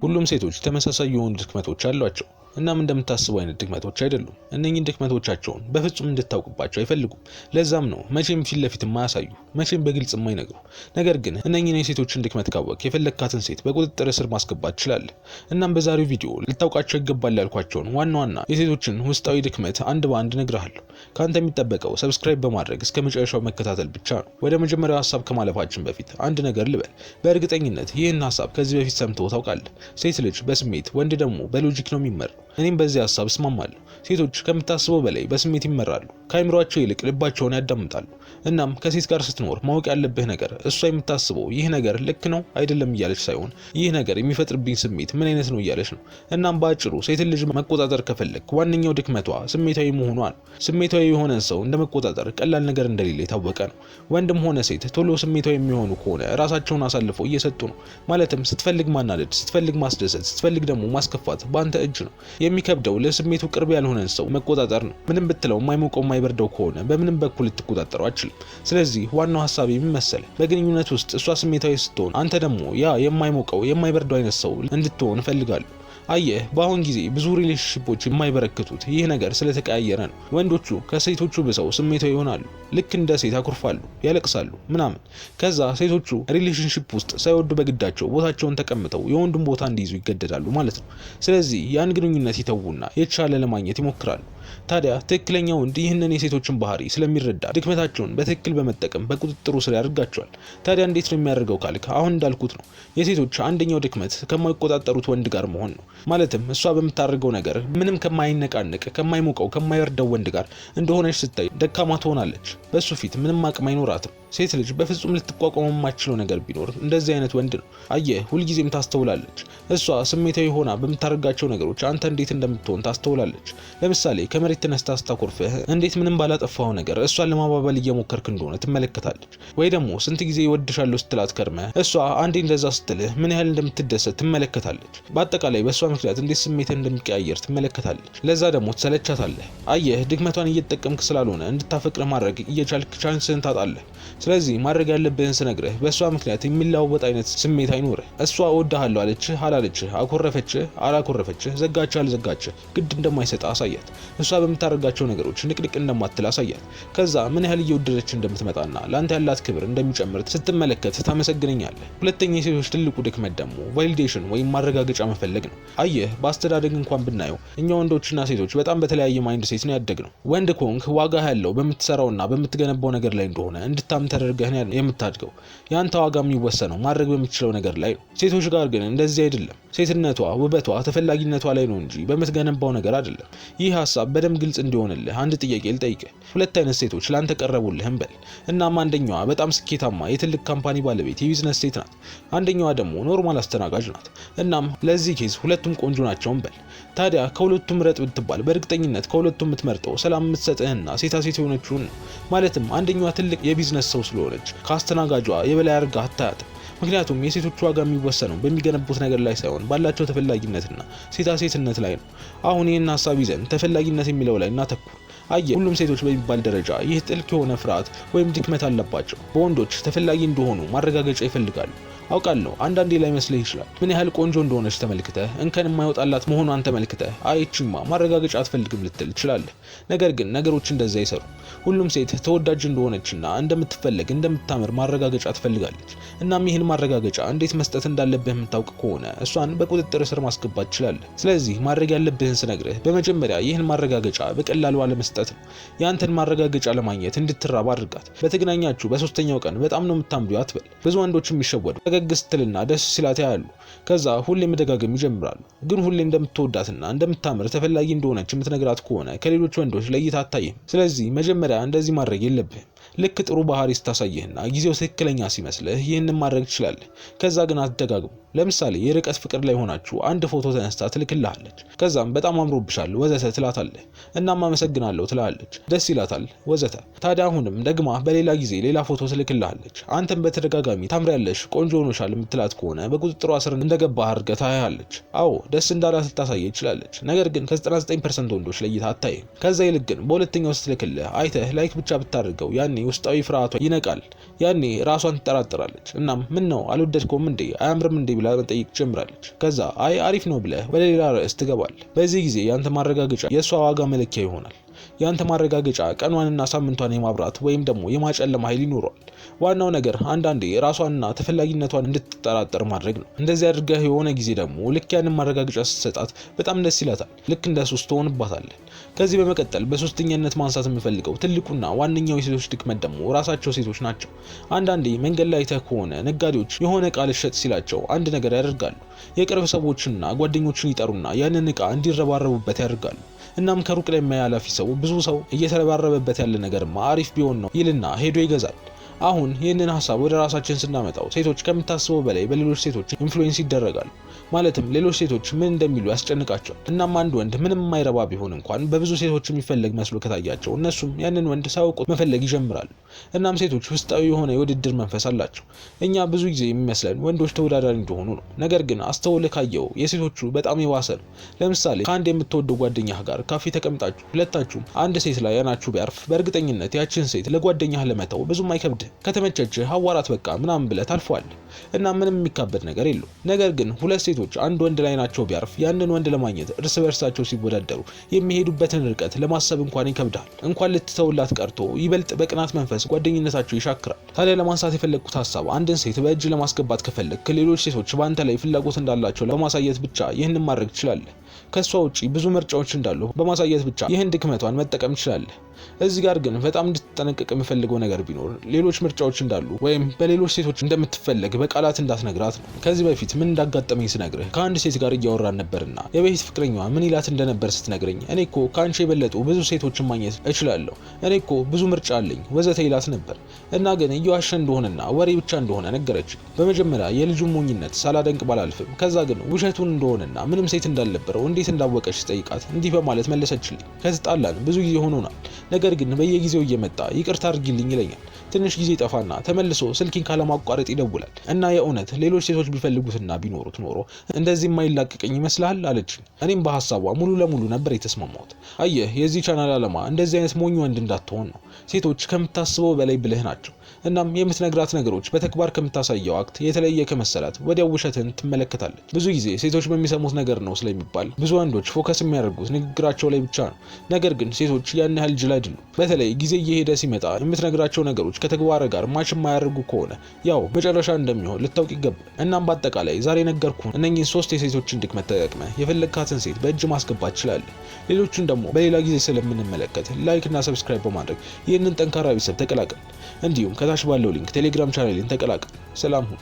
ሁሉም ሴቶች ተመሳሳይ የሆኑ ድክመቶች አሏቸው። እናም እንደምታስበው አይነት ድክመቶች አይደሉም። እነኚህን ድክመቶቻቸውን በፍጹም እንድታውቅባቸው አይፈልጉም። ለዛም ነው መቼም ፊት ለፊት የማያሳዩ፣ መቼም በግልጽ የማይነግሩ። ነገር ግን እነኚህን የሴቶችን ድክመት ካወቅ የፈለግካትን ሴት በቁጥጥር ስር ማስገባት ትችላለህ። እናም በዛሬው ቪዲዮ ልታውቃቸው ይገባል ያልኳቸውን ዋና ዋና የሴቶችን ውስጣዊ ድክመት አንድ በአንድ እነግርሃለሁ። ካንተ የሚጠበቀው ሰብስክራይብ በማድረግ እስከ መጨረሻው መከታተል ብቻ ነው። ወደ መጀመሪያው ሐሳብ ከማለፋችን በፊት አንድ ነገር ልበል። በእርግጠኝነት ይህን ሐሳብ ከዚህ በፊት ሰምተው ታውቃለህ። ሴት ልጅ በስሜት ወንድ ደግሞ በሎጂክ ነው የሚመራው። እኔም በዚህ ሐሳብ እስማማለሁ። ሴቶች ከምታስበው በላይ በስሜት ይመራሉ። ከአይምሯቸው ይልቅ ልባቸውን ያዳምጣሉ። እናም ከሴት ጋር ስትኖር ማወቅ ያለብህ ነገር እሷ የምታስበው ይህ ነገር ልክ ነው አይደለም እያለች ሳይሆን ይህ ነገር የሚፈጥርብኝ ስሜት ምን አይነት ነው እያለች ነው። እናም በአጭሩ ሴት ልጅ መቆጣጠር ከፈለክ ዋነኛው ድክመቷ ስሜታዊ መሆኗ ነው። ስሜታዊ የሆነን ሰው እንደመቆጣጠር ቀላል ነገር እንደሌለ የታወቀ ነው። ወንድም ሆነ ሴት ቶሎ ስሜታዊ የሚሆኑ ከሆነ ራሳቸውን አሳልፈው እየሰጡ ነው። ማለትም ስትፈልግ ማናደድ፣ ስትፈልግ ማስደሰት፣ ስትፈልግ ደግሞ ማስከፋት በአንተ እጅ ነው። የሚከብደው ለስሜቱ ቅርብ ያልሆነን ሰው መቆጣጠር ነው። ምንም ብትለው የማይሞቀው የማይበርደው ከሆነ በምንም በኩል ልትቆጣጠረው አትችልም። ስለዚህ ዋናው ሐሳብ የሚመሰለ በግንኙነት ውስጥ እሷ ስሜታዊ ስትሆን አንተ ደግሞ ያ የማይሞቀው የማይበርደው አይነት ሰው እንድትሆን እፈልጋለሁ። አየህ፣ በአሁን ጊዜ ብዙ ሪሌሽንሺፖች የማይበረክቱት ይህ ነገር ስለተቀያየረ ነው። ወንዶቹ ከሴቶቹ ብሰው ስሜታዊ ይሆናሉ። ልክ እንደ ሴት ያኩርፋሉ፣ ያለቅሳሉ ምናምን። ከዛ ሴቶቹ ሪሌሽንሺፕ ውስጥ ሳይወዱ በግዳቸው ቦታቸውን ተቀምጠው የወንዱን ቦታ እንዲይዙ ይገደዳሉ ማለት ነው። ስለዚህ ያን ግንኙነት ይተውና የተሻለ ለማግኘት ይሞክራሉ። ታዲያ ትክክለኛ ወንድ ይህንን የሴቶችን ባህሪ ስለሚረዳ ድክመታቸውን በትክክል በመጠቀም በቁጥጥሩ ስር ያደርጋቸዋል። ታዲያ እንዴት ነው የሚያደርገው ካልክ አሁን እንዳልኩት ነው። የሴቶች አንደኛው ድክመት ከማይቆጣጠሩት ወንድ ጋር መሆን ነው። ማለትም እሷ በምታደርገው ነገር ምንም ከማይነቃነቅ፣ ከማይሞቀው፣ ከማይወርደው ወንድ ጋር እንደሆነች ስታይ ደካማ ትሆናለች። በሱ ፊት ምንም አቅም አይኖራትም። ሴት ልጅ በፍጹም ልትቋቋመው የማትችለው ነገር ቢኖር እንደዚህ አይነት ወንድ ነው። አየህ፣ ሁልጊዜም ታስተውላለች። እሷ ስሜታዊ ሆና በምታደርጋቸው ነገሮች አንተ እንዴት እንደምትሆን ታስተውላለች። ለምሳሌ ከመሬት ተነስታ ስታኮርፍህ እንዴት ምንም ባላጠፋው ነገር እሷን ለማባበል እየሞከርክ እንደሆነ ትመለከታለች። ወይ ደግሞ ስንት ጊዜ ይወድሻለሁ ስትላት ከርመህ እሷ አንዴ እንደዛ ስትልህ ምን ያህል እንደምትደሰት ትመለከታለች። በአጠቃላይ በእሷ ምክንያት እንዴት ስሜትህ እንደሚቀያየር ትመለከታለች። ለዛ ደግሞ ትሰለቻታለህ። አየህ፣ ድክመቷን እየተጠቀምክ ስላልሆነ እንድታፈቅርህ ማድረግ እየቻልክ ቻንስህን ታጣለህ። ስለዚህ ማድረግ ያለብህን ስነግርህ በእሷ ምክንያት የሚለዋወጥ አይነት ስሜት አይኖርህ። እሷ እወድሃለሁ አለችህ አላለችህ፣ አኮረፈችህ አላኮረፈችህ፣ ዘጋችህ አልዘጋችህ ግድ እንደማይሰጥ አሳያት። እሷ በምታደርጋቸው ነገሮች ንቅንቅ እንደማትል አሳያት። ከዛ ምን ያህል እየወደደች እንደምትመጣና ለአንተ ያላት ክብር እንደሚጨምር ስትመለከት ታመሰግነኛለህ። ሁለተኛ የሴቶች ትልቁ ድክመት ደግሞ ቫሊዴሽን ወይም ማረጋገጫ መፈለግ ነው። አየህ፣ በአስተዳደግ እንኳን ብናየው እኛ ወንዶችና ሴቶች በጣም በተለያየ ማይንድ ሴት ነው ያደግነው። ወንድ ኮንክ ዋጋ ያለው በምትሰራውና በምትገነባው ነገር ላይ እንደሆነ እንድታምን ተደርገህ የምታድገው። ያንተ ዋጋ የሚወሰነው ማድረግ በምትችለው ነገር ላይ ነው። ሴቶች ጋር ግን እንደዚህ አይደለም። ሴትነቷ፣ ውበቷ፣ ተፈላጊነቷ ላይ ነው እንጂ በምትገነባው ነገር አይደለም። ይህ ሐሳብ በደንብ ግልጽ እንዲሆንልህ አንድ ጥያቄ ልጠይቅህ። ሁለት አይነት ሴቶች ላንተ ቀረቡልህ እንበል። እናም አንደኛዋ በጣም ስኬታማ የትልቅ ካምፓኒ ባለቤት የቢዝነስ ሴት ናት። አንደኛዋ ደግሞ ኖርማል አስተናጋጅ ናት። እናም ለዚህ ኬዝ ሁለቱም ቆንጆ ናቸው እንበል። ታዲያ ከሁለቱም ምረጥ ብትባል በእርግጠኝነት ከሁለቱም የምትመርጠው ሰላም የምትሰጥህና ሴታ ሴት የሆነችውን ነው። ማለትም አንደኛዋ ትልቅ የቢዝነስ ሰው ስለሆነች ከአስተናጋጇ የበላይ አድርጋ አታያትም። ምክንያቱም የሴቶች ዋጋ የሚወሰነው በሚገነቡት ነገር ላይ ሳይሆን ባላቸው ተፈላጊነትና ሴታ ሴትነት ላይ ነው። አሁን ይህን ሐሳብ ይዘን ተፈላጊነት የሚለው ላይ እናተኩር። አየህ፣ ሁሉም ሴቶች በሚባል ደረጃ ይህ ጥልቅ የሆነ ፍርሃት ወይም ድክመት አለባቸው። በወንዶች ተፈላጊ እንደሆኑ ማረጋገጫ ይፈልጋሉ። አውቃለሁ አንዳንዴ ላይ መስልህ ይችላል። ምን ያህል ቆንጆ እንደሆነች ተመልክተህ እንከን የማይወጣላት መሆኗን ተመልክተህ አይቺማ ማረጋገጫ አትፈልግም ልትል ትችላለህ። ነገር ግን ነገሮች እንደዛ አይሰሩ። ሁሉም ሴት ተወዳጅ እንደሆነችና እንደምትፈለግ እንደምታምር ማረጋገጫ ትፈልጋለች። እናም ይህን ማረጋገጫ እንዴት መስጠት እንዳለብህ የምታውቅ ከሆነ እሷን በቁጥጥር ስር ማስገባት ትችላለህ። ስለዚህ ማድረግ ያለብህን ስነግርህ በመጀመሪያ ይህን ማረጋገጫ በቀላሉ አለመስጠት ነው። ያንተን ማረጋገጫ ለማግኘት እንድትራብ አድርጋት። በተገናኛችሁ በሶስተኛው ቀን በጣም ነው የምታምሪው አትበል። ብዙ ወንዶች የሚሸወዱ ፈገግ ስትልና ደስ ሲላት ያያሉ። ከዛ ሁሌ መደጋገም ይጀምራሉ። ግን ሁሌ እንደምትወዳትና እንደምታምር ተፈላጊ እንደሆነች የምትነግራት ከሆነ ከሌሎች ወንዶች ለይታ አታይም። ስለዚህ መጀመሪያ እንደዚህ ማድረግ የለብህም። ልክ ጥሩ ባህሪ ስታሳይህና ጊዜው ትክክለኛ ሲመስልህ ይህንን ማድረግ ትችላለህ። ከዛ ግን አትደጋግሙ። ለምሳሌ የርቀት ፍቅር ላይ ሆናችሁ አንድ ፎቶ ተነስታ ትልክልሃለች። ከዛም በጣም አምሮብሻል ወዘተ ትላታለህ። እናም አመሰግናለሁ ትላለች። ደስ ይላታል ወዘተ። ታዲያ አሁንም ደግማ በሌላ ጊዜ ሌላ ፎቶ ትልክልሃለች። አንተም በተደጋጋሚ ታምሪያለሽ፣ ቆንጆ ሆነሻል የምትላት ከሆነ በቁጥጥሯ ስር እንደገባህ አድርገህ ታያለች። አዎ ደስ እንዳላት ልታሳይ ትችላለች። ነገር ግን ከ99% ወንዶች ለይታ አታይም። ከዛ ይልቅ ግን በሁለተኛው ስትልክልህ አይተህ ላይክ ብቻ ብታደርገው ያኔ ውስጣዊ ፍርሃቷ ይነቃል። ያኔ ራሷን ትጠራጠራለች። እናም ምን ነው አልወደድከውም እንዴ አያምርም እንዴ ብላ መጠየቅ ጀምራለች። ከዛ አይ አሪፍ ነው ብለህ ወደ ሌላ ርዕስ ትገባለህ። በዚህ ጊዜ ያንተ ማረጋገጫ የእሷ ዋጋ መለኪያ ይሆናል። ያንተ ማረጋገጫ ቀኗንና ሳምንቷን የማብራት ወይም ደግሞ የማጨለም ኃይል ይኖረዋል። ዋናው ነገር አንዳንዴ ራሷንና ተፈላጊነቷን እንድትጠራጠር ማድረግ ነው። እንደዚህ አድርገህ የሆነ ጊዜ ደግሞ ልክ ያንን ማረጋገጫ ስትሰጣት በጣም ደስ ይላታል። ልክ እንደ ሱስ ትሆንባታለህ። ከዚህ በመቀጠል በሶስተኛነት ማንሳት የምፈልገው ትልቁና ዋነኛው የሴቶች ድክመት ደግሞ ራሳቸው ሴቶች ናቸው። አንዳንዴ መንገድ ላይ አይተህ ከሆነ ነጋዴዎች የሆነ ዕቃ ልሸጥ ሲላቸው አንድ ነገር ያደርጋሉ። የቅርብ ሰዎችንና ጓደኞችን ይጠሩና ያንን ዕቃ እንዲረባረቡበት ያደርጋሉ። እናም ከሩቅ ላይ የማያላፊ ሰው ብዙ ሰው እየተረባረበበት ያለ ነገርማ አሪፍ ቢሆን ነው ይልና ሄዶ ይገዛል። አሁን ይህንን ሀሳብ ወደ ራሳችን ስናመጣው ሴቶች ከምታስበው በላይ በሌሎች ሴቶች ኢንፍሉዌንስ ይደረጋሉ። ማለትም ሌሎች ሴቶች ምን እንደሚሉ ያስጨንቃቸዋል። እናም አንድ ወንድ ምንም የማይረባ ቢሆን እንኳን በብዙ ሴቶች የሚፈለግ መስሎ ከታያቸው እነሱም ያንን ወንድ ሳያውቁት መፈለግ ይጀምራሉ። እናም ሴቶች ውስጣዊ የሆነ የውድድር መንፈስ አላቸው። እኛ ብዙ ጊዜ የሚመስለን ወንዶች ተወዳዳሪ እንደሆኑ ነው። ነገር ግን አስተውለህ ካየው የሴቶቹ በጣም የባሰ ነው። ለምሳሌ ከአንድ የምትወደው ጓደኛህ ጋር ካፌ ተቀምጣችሁ ሁለታችሁም አንድ ሴት ላይ አይናችሁ ቢያርፍ በእርግጠኝነት ያችን ሴት ለጓደኛህ ለመተው ብዙም አይከብድህ። ከተመቸችህ አዋራት በቃ ምናምን ብለህ ታልፈዋለህ እና ምንም የሚካበድ ነገር የለውም። ነገር ግን ሁለት ሴቶች አንድ ወንድ ላይ ናቸው ቢያርፍ ያንን ወንድ ለማግኘት እርስ በርሳቸው ሲወዳደሩ የሚሄዱበትን ርቀት ለማሰብ እንኳን ይከብዳል። እንኳን ልትተውላት ቀርቶ ይበልጥ በቅናት መንፈስ ጓደኝነታቸው ይሻክራል። ታዲያ ለማንሳት የፈለግኩት ሀሳብ አንድን ሴት በእጅ ለማስገባት ከፈለግ ከሌሎች ሴቶች በአንተ ላይ ፍላጎት እንዳላቸው በማሳየት ብቻ ይህንን ማድረግ ትችላለህ። ከሷ ውጪ ብዙ ምርጫዎች እንዳሉ በማሳየት ብቻ ይህን ድክመቷን መጠቀም ትችላለህ። እዚህ ጋር ግን በጣም እንድትጠነቀቅ የምፈልገው ነገር ቢኖር ሌሎች ምርጫዎች እንዳሉ ወይም በሌሎች ሴቶች እንደምትፈለግ በቃላት እንዳትነግራት ነው። ከዚህ በፊት ምን እንዳጋጠመኝ ስነግርህ ከአንድ ሴት ጋር እያወራን ነበርና የበፊት ፍቅረኛዋ ምን ይላት እንደነበር ስትነግረኝ እኔ እኮ ከአንቺ የበለጡ ብዙ ሴቶችን ማግኘት እችላለሁ፣ እኔ እኮ ብዙ ምርጫ አለኝ ወዘተ ይላት ነበር። እና ግን እየዋሸ እንደሆነና ወሬ ብቻ እንደሆነ ነገረች። በመጀመሪያ የልጁን ሞኝነት ሳላደንቅ ባላልፍም ከዛ ግን ውሸቱን እንደሆነና ምንም ሴት እንዳልነበረው እንዴት እንዳወቀች ጠይቃት እንዲህ በማለት መለሰችልኝ። ከተጣላን ብዙ ጊዜ ሆኖናል። ነገር ግን በየጊዜው እየመጣ ይቅርታ አድርጊልኝ ይለኛል። ትንሽ ጊዜ ጠፋና ተመልሶ ስልኪን ካለማቋረጥ ይደውላል እና የእውነት ሌሎች ሴቶች ቢፈልጉትና ቢኖሩት ኖሮ እንደዚህ የማይላቀቀኝ ይመስልሃል አለችኝ። እኔም በሀሳቧ ሙሉ ለሙሉ ነበር የተስማማሁት። አየህ የዚህ ቻናል ዓላማ እንደዚህ አይነት ሞኝ ወንድ እንዳትሆን ነው። ሴቶች ከምታስበው በላይ ብልህ ናቸው። እናም የምትነግራት ነገሮች በተግባር ከምታሳየው አክት የተለየ ከመሰላት ወዲያው ውሸትን ትመለከታለች። ብዙ ጊዜ ሴቶች በሚሰሙት ነገር ነው ስለሚባል ብዙ ወንዶች ፎከስ የሚያደርጉት ንግግራቸው ላይ ብቻ ነው። ነገር ግን ሴቶች ያን ያህል ጅል አይደሉም። በተለይ ጊዜ እየሄደ ሲመጣ የምትነግራቸው ነገሮች ከተግባር ጋር ማች የማያደርጉ ከሆነ ያው መጨረሻ እንደሚሆን ልታውቅ ይገባል። እናም በአጠቃላይ ዛሬ ነገርኩህ እነኚህን 3 የሴቶችን ድክመት ተጠቅመህ የፈለግካትን ሴት በእጅ ማስገባት ትችላለህ። ሌሎቹን ደግሞ በሌላ ጊዜ ስለምንመለከት ላይክ እና ሰብስክራይብ በማድረግ ይህንን ጠንካራ ቤተሰብ ተቀላቀል። እንዲሁም ከታች ባለው ሊንክ ቴሌግራም ቻናሌን ተቀላቀል። ሰላም ሁኑ።